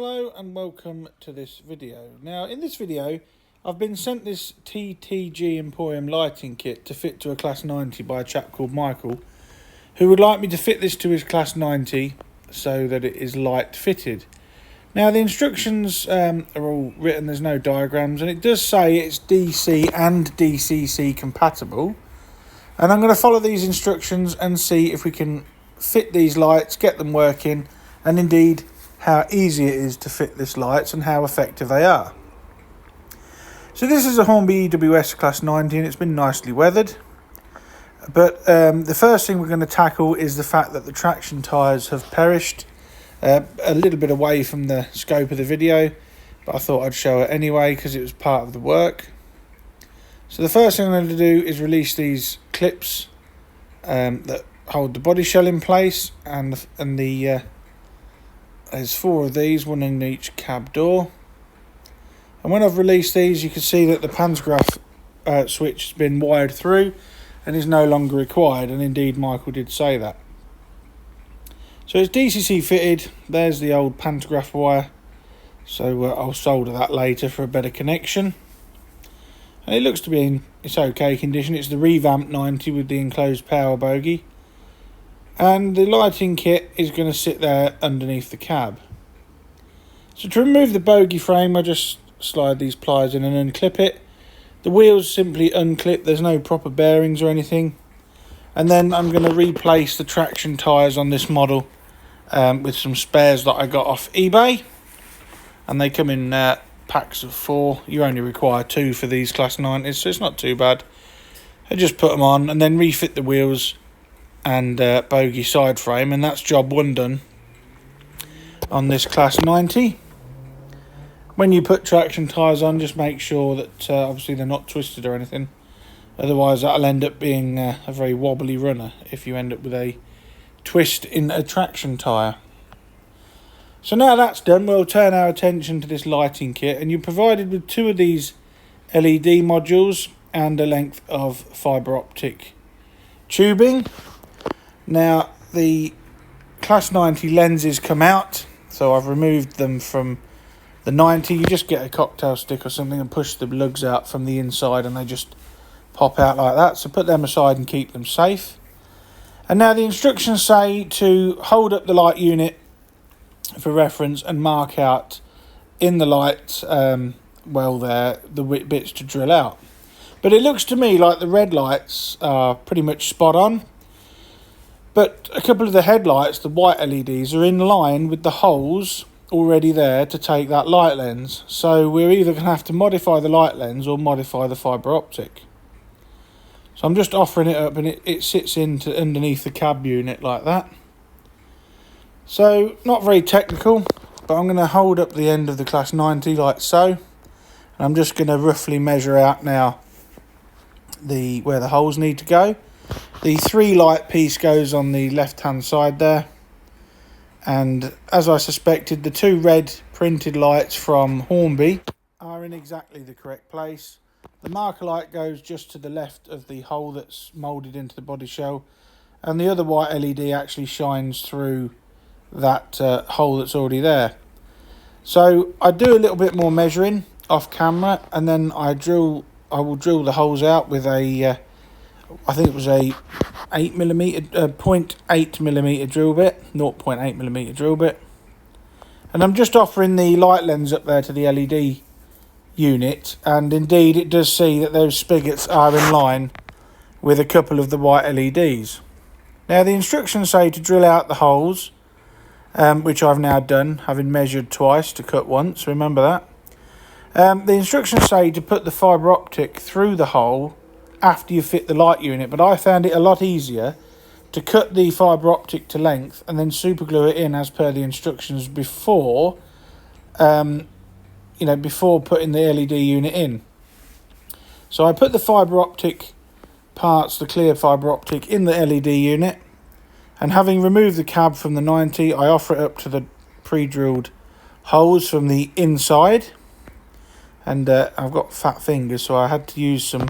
Hello and welcome to this video. Now in this video I've been sent this TTG Emporium lighting kit to fit to a Class 90 by a chap called Micheal, who would like me to fit this to his Class 90 so that it is light fitted. Now the instructions are all written, there's no diagrams, and it does say it's DC and DCC compatible, and I'm going to follow these instructions and see if we can fit these lights, get them working, and indeed how easy it is to fit this lights and how effective they are. So this is a Hornby EWS Class 90 and it's been nicely weathered. But the first thing we're going to tackle is the fact that the traction tyres have perished. A little bit away from the scope of the video, but I thought I'd show it anyway because it was part of the work. So the first thing I'm going to do is release these clips that hold the body shell in place, and there's 4 of these, one in each cab door. And when I've released these, you can see that the pantograph switch has been wired through and is no longer required, and indeed Micheal did say that. So it's DCC fitted. There's the old pantograph wire, so I'll solder that later for a better connection. And it looks to be in its okay condition. It's the revamped 90 with the enclosed power bogie. And the lighting kit is going to sit there underneath the cab. So to remove the bogie frame, I just slide these pliers in and unclip it. The wheels simply unclip, there's no proper bearings or anything. And then I'm going to replace the traction tyres on this model with some spares that I got off eBay. And they come in packs of 4. You only require 2 for these Class 90s, so it's not too bad. I just put them on and then refit the wheels and bogie side frame, and that's job 1 done on this Class 90. When you put traction tyres on, just make sure that obviously they're not twisted or anything, otherwise that'll end up being a very wobbly runner if you end up with a twist in a traction tyre. So now that's done, we'll turn our attention to this lighting kit, and you're provided with 2 of these LED modules and a length of fibre optic tubing. Now the Class 90 lenses come out, so I've removed them from the 90. You just get a cocktail stick or something and push the lugs out from the inside and they just pop out like that. So put them aside and keep them safe. And now the instructions say to hold up the light unit for reference and mark out in the light well there the bits to drill out. But it looks to me like the red lights are pretty much spot on. But a couple of the headlights, the white LEDs, are in line with the holes already there to take that light lens. So we're either going to have to modify the light lens or modify the fibre optic. So I'm just offering it up, and it sits into underneath the cab unit like that. So not very technical, but I'm going to hold up the end of the Class 90 like so. And I'm just going to roughly measure out now where the holes need to go. The 3 light piece goes on the left hand side there, and as I suspected, the 2 red printed lights from Hornby are in exactly the correct place. The marker light goes just to the left of the hole that's moulded into the body shell, and the other white LED actually shines through that hole that's already there. So I do a little bit more measuring off camera, and then I will drill the holes out with a I think it was a 0.8mm drill bit, 0.8mm drill bit. And I'm just offering the light lens up there to the LED unit, and indeed it does see that those spigots are in line with a couple of the white LEDs. Now the instructions say to drill out the holes, which I've now done, having measured twice to cut once, remember that. The instructions say to put the fibre optic through the hole after you fit the light unit, but I found it a lot easier to cut the fibre optic to length and then super glue it in as per the instructions before before putting the LED unit in. So I put the fibre optic parts, the clear fibre optic, in the LED unit, and having removed the cab from the 90, I offer it up to the pre-drilled holes from the inside. And I've got fat fingers, so I had to use some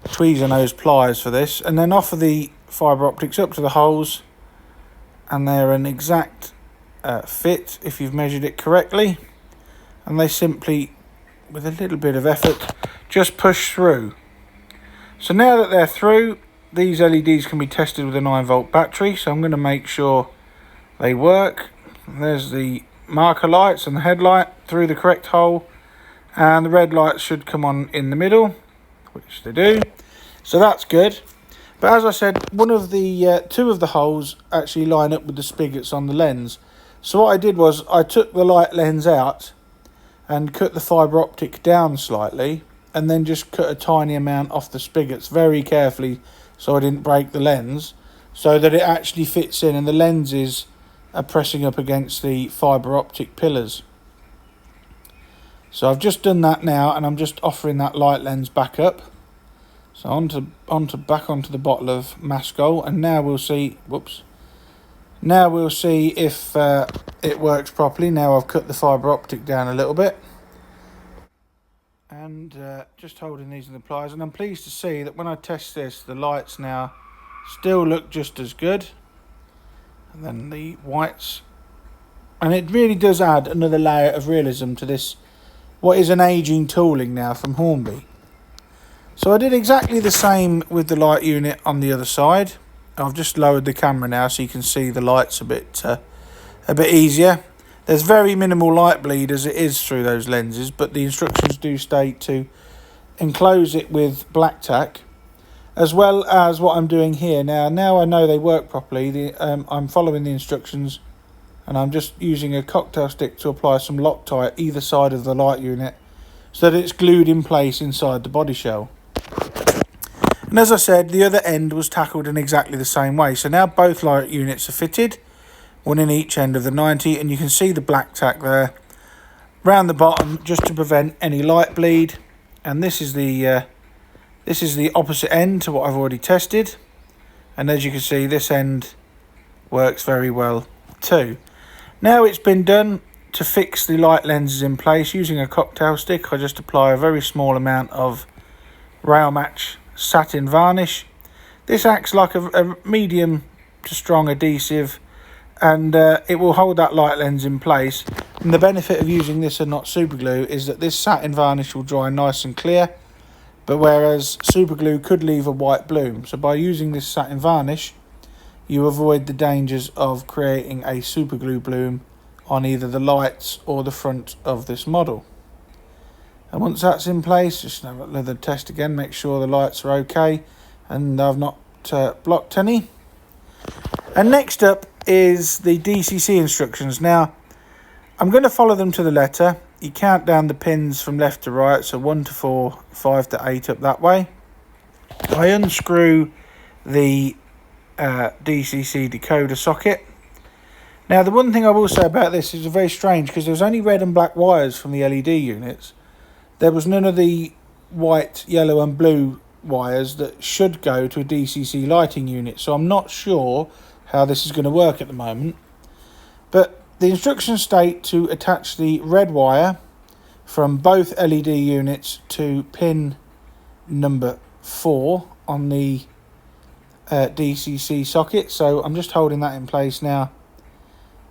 tweezer nose pliers for this, and then offer the fibre optics up to the holes, and they're an exact fit if you've measured it correctly. and they simply, with a little bit of effort, just push through. So now that they're through, these LEDs can be tested with a 9-volt battery, so I'm going to make sure they work. There's the marker lights and the headlight through the correct hole, and the red lights should come on in the middle, which they do, so that's good. But as I said, one of the two of the holes actually line up with the spigots on the lens. So what I did was I took the light lens out and cut the fibre optic down slightly, and then just cut a tiny amount off the spigots very carefully so I didn't break the lens, so that it actually fits in and the lenses are pressing up against the fibre optic pillars. So I've just done that now, and I'm just offering that light lens back up. So back onto the bottle of Micheal, and now we'll see. Whoops. Now we'll see if it works properly. Now I've cut the fibre optic down a little bit, and just holding these in the pliers. And I'm pleased to see that when I test this, the lights now still look just as good. And then the whites, and it really does add another layer of realism to this, what is an aging tooling now from Hornby. So I did exactly the same with the light unit on the other side. I've just lowered the camera now so you can see the lights a bit easier. There's very minimal light bleed as it is through those lenses, but the instructions do state to enclose it with black tack, as well as what I'm doing here. Now I know they work properly. I'm following the instructions, and I'm just using a cocktail stick to apply some Loctite either side of the light unit so that it's glued in place inside the body shell. And as I said, the other end was tackled in exactly the same way. So now both light units are fitted, one in each end of the 90, and you can see the black tack there round the bottom just to prevent any light bleed. And this is the opposite end to what I've already tested, and as you can see, this end works very well too. Now it's been done, to fix the light lenses in place using a cocktail stick, I just apply a very small amount of rail match satin varnish. This acts like a medium to strong adhesive, and it will hold that light lens in place. And the benefit of using this and not super glue is that this satin varnish will dry nice and clear, but whereas super glue could leave a white bloom. So by using this satin varnish, you avoid the dangers of creating a super glue bloom on either the lights or the front of this model. And once that's in place, just have a leather test again, make sure the lights are okay and I've not blocked any. And next up is the DCC instructions. Now, I'm going to follow them to the letter. You count down the pins from left to right, so 1 to 4, 5 to 8 up that way. I unscrew the DCC decoder socket. Now, the one thing I will say about this is very strange, because there's only red and black wires from the LED units. There was none of the white, yellow and blue wires that should go to a DCC lighting unit, so I'm not sure how this is going to work at the moment. But the instructions state to attach the red wire from both LED units to pin number 4 on the DCC socket. So I'm just holding that in place now,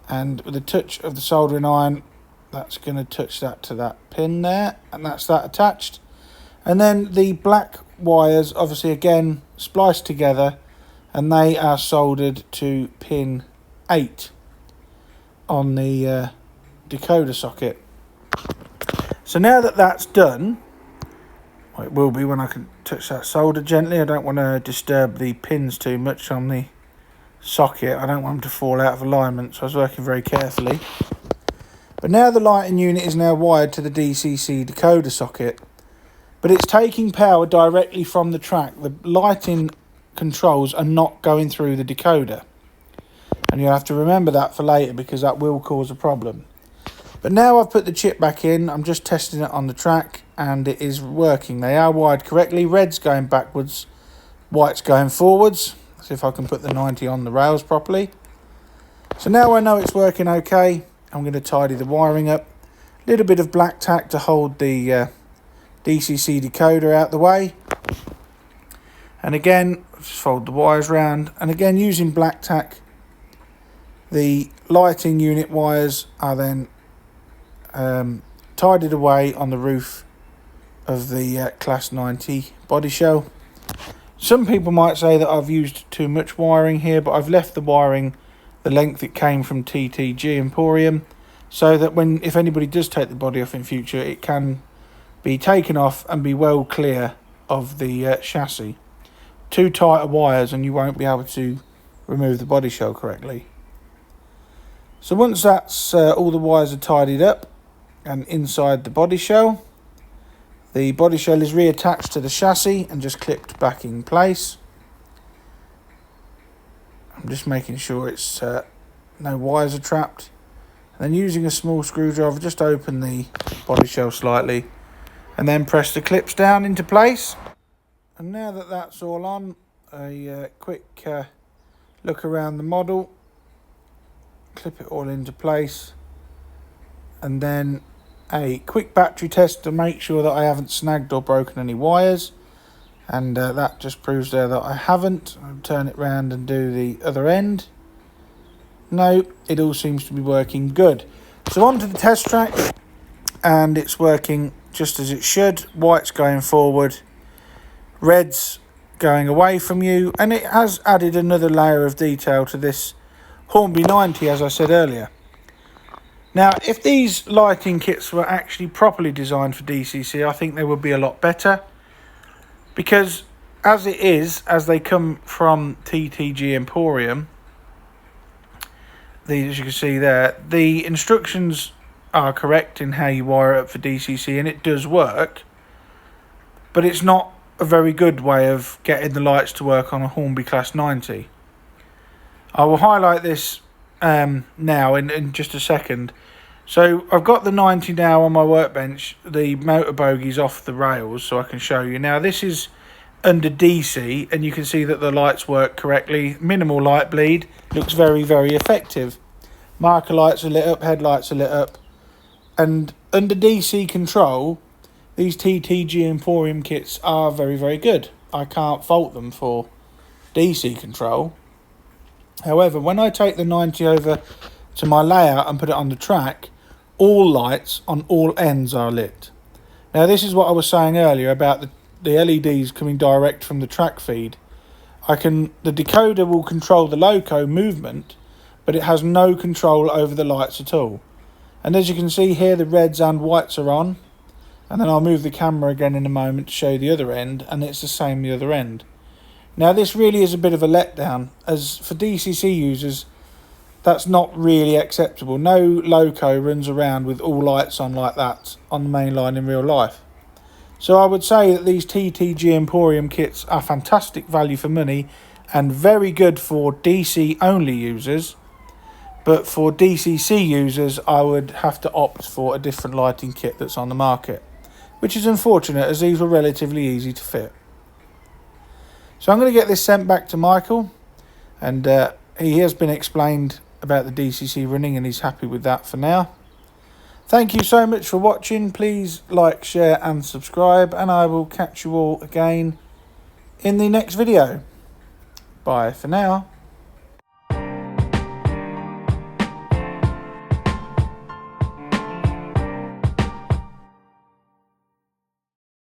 and with a touch of the soldering iron, that's going to touch that to that pin there, and that's that attached. And then the black wires, obviously again spliced together, and they are soldered to pin 8 on the decoder socket. So now that that's done, well, it will be when I can touch that solder gently. I don't want to disturb the pins too much on the socket. I don't want them to fall out of alignment, so I was working very carefully. But now the lighting unit is now wired to the DCC decoder socket, but it's taking power directly from the track. The lighting controls are not going through the decoder, and you'll have to remember that for later, because that will cause a problem. But now I've put the chip back in, I'm just testing it on the track, and it is working. They are wired correctly. Red's going backwards, white's going forwards. Let's see if I can put the 90 on the rails properly. So now I know it's working okay. I'm going to tidy the wiring up. A little bit of black tack to hold the DCC decoder out the way. And again, just fold the wires round. And again, using black tack, the lighting unit wires are then tidied away on the roof of the Class 90 body shell. Some people might say that I've used too much wiring here, but I've left the wiring the length it came from TTG Emporium, so that if anybody does take the body off in future, it can be taken off and be well clear of the chassis. Too tight of wires and you won't be able to remove the body shell correctly. So once that's all the wires are tidied up and inside the body shell is reattached to the chassis and just clipped back in place. I'm just making sure it's no wires are trapped. And then using a small screwdriver, just open the body shell slightly and then press the clips down into place. And now that that's all on, a quick look around the model, clip it all into place, and then a quick battery test to make sure that I haven't snagged or broken any wires, and that just proves there that I haven't. I'll turn it round and do the other end. No, it all seems to be working good. So onto the test track, and it's working just as it should. White's going forward, red's going away from you, and it has added another layer of detail to this Hornby 90, as I said earlier. Now, if these lighting kits were actually properly designed for DCC, I think they would be a lot better, because as it is, as they come from TTG Emporium, as you can see there, the instructions are correct in how you wire it up for DCC, and it does work, but it's not a very good way of getting the lights to work on a Hornby Class 90. I will highlight this now in just a second. So I've got the 90 now on my workbench, the motor bogey's off the rails, so I can show you. Now this is under DC, and you can see that the lights work correctly. Minimal light bleed, looks very, very effective. Marker lights are lit up, headlights are lit up, and under DC control, these TTG Emporium kits are very, very good. I can't fault them for DC control. However, when I take the 90 over to my layout and put it on the track, all lights on all ends are lit. Now this is what I was saying earlier about the LEDs coming direct from the track feed. The decoder will control the loco movement, but it has no control over the lights at all. And as you can see here, the reds and whites are on. And then I'll move the camera again in a moment to show the other end, and it's the same the other end. Now this really is a bit of a letdown, as for DCC users, that's not really acceptable. No loco runs around with all lights on like that on the main line in real life. So I would say that these TTG Emporium kits are fantastic value for money and very good for DC only users. But for DCC users, I would have to opt for a different lighting kit that's on the market, which is unfortunate as these were relatively easy to fit. So I'm going to get this sent back to Michael, and he has been explained about the DCC running and he's happy with that for now. Thank you so much for watching. Please like, share and subscribe, and I will catch you all again in the next video. Bye for now.